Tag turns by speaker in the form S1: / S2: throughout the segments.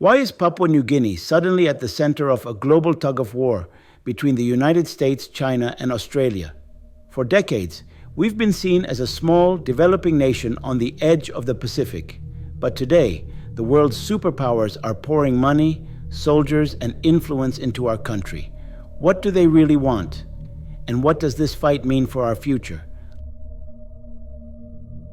S1: Why is Papua New Guinea suddenly at the center of a global tug of war between the United States, China, and Australia? For decades, we've been seen as a small, developing nation on the edge of the Pacific. But today, the world's superpowers are pouring money, soldiers, and influence into our country. What do they really want? And what does this fight mean for our future?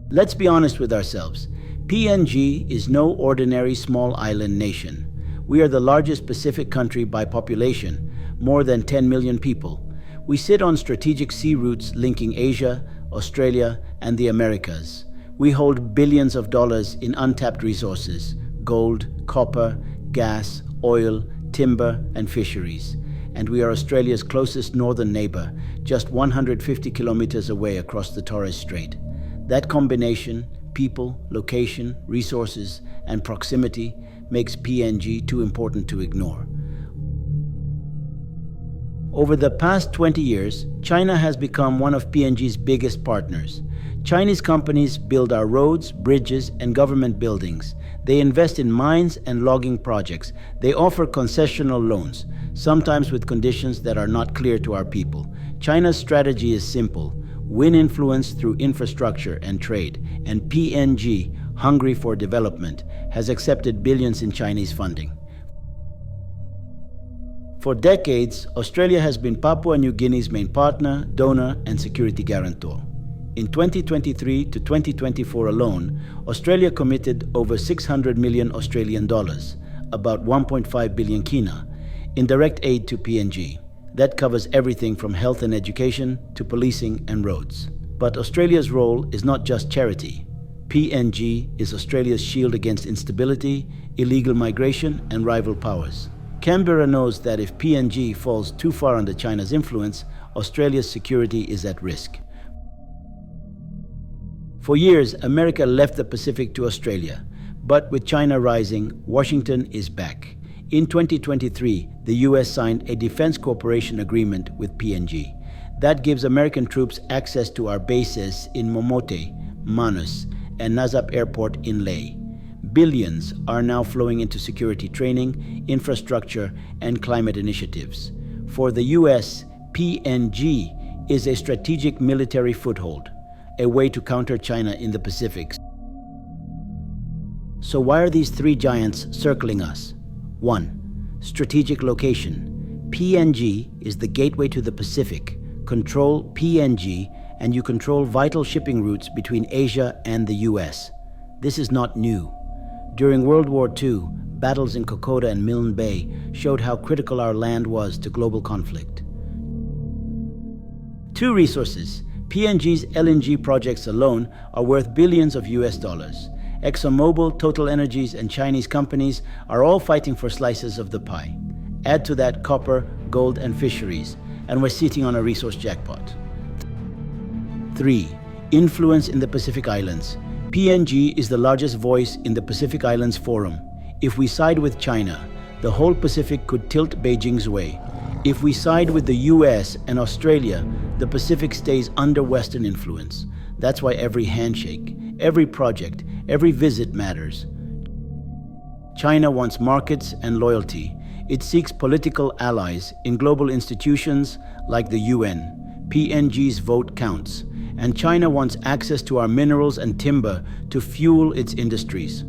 S1: Let's be honest with ourselves. PNG is no ordinary small island nation. We are the largest Pacific country by population, more than 10 million people. We sit on strategic sea routes linking Asia, Australia, and the Americas. We hold billions of dollars in untapped resources: gold, copper, gas, oil, timber, and fisheries. And we are Australia's closest northern neighbor, just 150 kilometers away across the Torres Strait. That combination, people, location, resources, and proximity, makes PNG too important to ignore. Over the past 20 years, China has become one of PNG's biggest partners. Chinese companies build our roads, bridges, and government buildings. They invest in mines and logging projects. They offer concessional loans, sometimes with conditions that are not clear to our people. China's strategy is simple: win influence through infrastructure and trade, and PNG, hungry for development, has accepted billions in Chinese funding. For decades, Australia has been Papua New Guinea's main partner, donor, and security guarantor. In 2023 to 2024 alone, Australia committed over 600 million Australian dollars, about 1.5 billion kina, in direct aid to PNG. That covers everything from health and education to policing and roads. But Australia's role is not just charity. PNG is Australia's shield against instability, illegal migration, and rival powers. Canberra knows that if PNG falls too far under China's influence, Australia's security is at risk. For years, America left the Pacific to Australia. But with China rising, Washington is back. In 2023, the US signed a defense cooperation agreement with PNG. That gives American troops access to our bases in Momote, Manus, and Nazap Airport in Lae. Billions are now flowing into security training, infrastructure, and climate initiatives. For the US, PNG is a strategic military foothold, a way to counter China in the Pacific. So why are these three giants circling us? 1. Strategic location. PNG is the gateway to the Pacific. Control PNG and you control vital shipping routes between Asia and the US. This is not new. During World War II, battles in Kokoda and Milne Bay showed how critical our land was to global conflict. 2. Resources. PNG's LNG projects alone are worth billions of US dollars. ExxonMobil, Total Energies, and Chinese companies are all fighting for slices of the pie. Add to that copper, gold, and fisheries, and we're sitting on a resource jackpot. 3. Influence in the Pacific Islands. PNG is the largest voice in the Pacific Islands Forum. If we side with China, the whole Pacific could tilt Beijing's way. If we side with the US and Australia, the Pacific stays under Western influence. That's why every handshake, every project, every visit matters. China wants markets and loyalty. It seeks political allies in global institutions like the UN. PNG's vote counts. And China wants access to our minerals and timber to fuel its industries.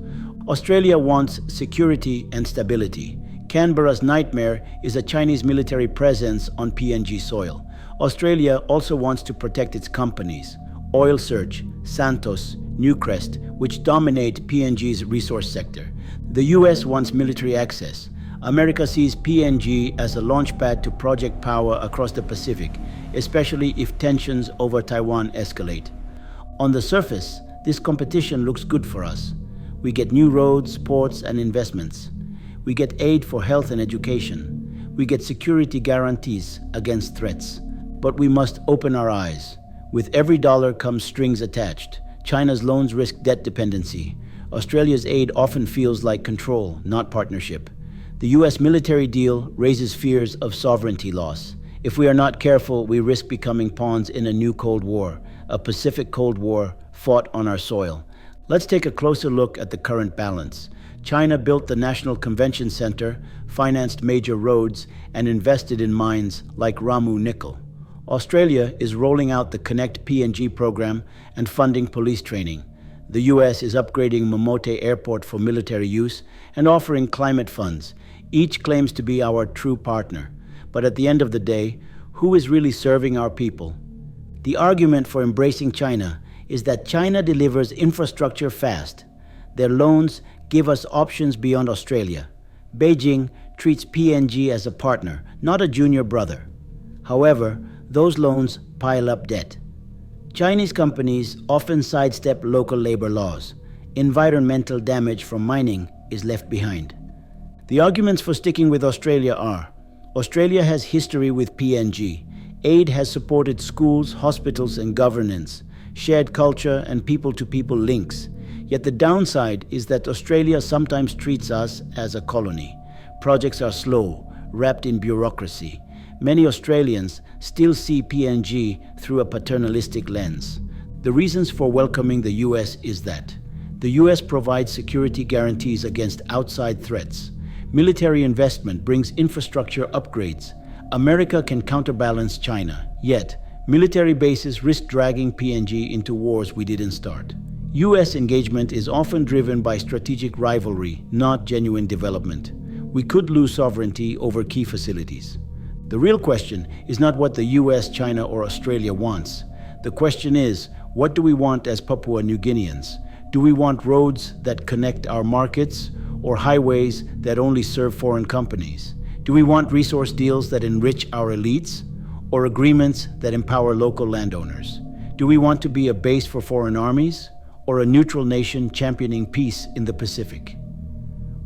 S1: Australia wants security and stability. Canberra's nightmare is a Chinese military presence on PNG soil. Australia also wants to protect its companies. Oil Search, Santos, Newcrest, which dominate PNG's resource sector. The US wants military access. America sees PNG as a launchpad to project power across the Pacific, especially if tensions over Taiwan escalate. On the surface, this competition looks good for us. We get new roads, ports, and investments. We get aid for health and education. We get security guarantees against threats. But we must open our eyes. With every dollar comes strings attached. China's loans risk debt dependency. Australia's aid often feels like control, not partnership. The US military deal raises fears of sovereignty loss. If we are not careful, we risk becoming pawns in a new Cold War, a Pacific Cold War fought on our soil. Let's take a closer look at the current balance. China built the National Convention Center, financed major roads, and invested in mines like Ramu Nickel. Australia is rolling out the Connect PNG program and funding police training. The US is upgrading Momote Airport for military use and offering climate funds. Each claims to be our true partner. But at the end of the day, who is really serving our people? The argument for embracing China is that China delivers infrastructure fast. Their loans give us options beyond Australia. Beijing treats PNG as a partner, not a junior brother. However, those loans pile up debt. Chinese companies often sidestep local labor laws. Environmental damage from mining is left behind. The arguments for sticking with Australia are: Australia has history with PNG. Aid has supported schools, hospitals, and governance, shared culture and people-to-people links. Yet the downside is that Australia sometimes treats us as a colony. Projects are slow, wrapped in bureaucracy. Many Australians still see PNG through a paternalistic lens. The reasons for welcoming the US is that the US provides security guarantees against outside threats. Military investment brings infrastructure upgrades. America can counterbalance China. Yet, military bases risk dragging PNG into wars we didn't start. US engagement is often driven by strategic rivalry, not genuine development. We could lose sovereignty over key facilities. The real question is not what the US, China, or Australia wants. The question is, what do we want as Papua New Guineans? Do we want roads that connect our markets, or highways that only serve foreign companies? Do we want resource deals that enrich our elites, or agreements that empower local landowners? Do we want to be a base for foreign armies, or a neutral nation championing peace in the Pacific?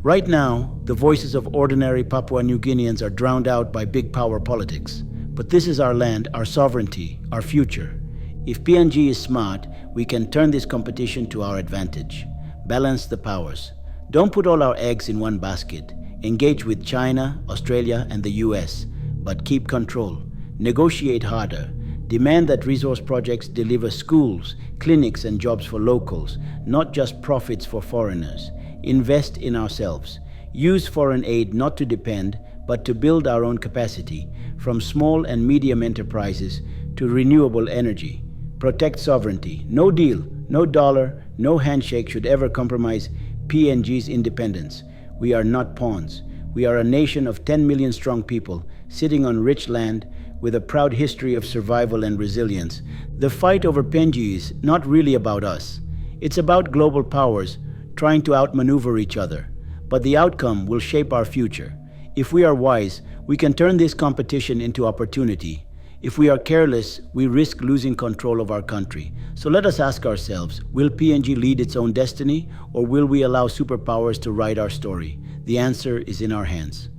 S1: Right now, the voices of ordinary Papua New Guineans are drowned out by big power politics. But this is our land, our sovereignty, our future. If PNG is smart, we can turn this competition to our advantage. Balance the powers. Don't put all our eggs in one basket. Engage with China, Australia, and the US, but keep control. Negotiate harder. Demand that resource projects deliver schools, clinics, and jobs for locals, not just profits for foreigners. Invest in ourselves. Use foreign aid not to depend, but to build our own capacity, from small and medium enterprises to renewable energy. Protect sovereignty. No deal, no dollar, no handshake should ever compromise PNG's independence. We are not pawns. We are a nation of 10 million strong people, sitting on rich land with a proud history of survival and resilience. The fight over PNG is not really about us. It's about global powers trying to outmaneuver each other. But the outcome will shape our future. If we are wise, we can turn this competition into opportunity. If we are careless, we risk losing control of our country. So let us ask ourselves, will PNG lead its own destiny, or will we allow superpowers to write our story? The answer is in our hands.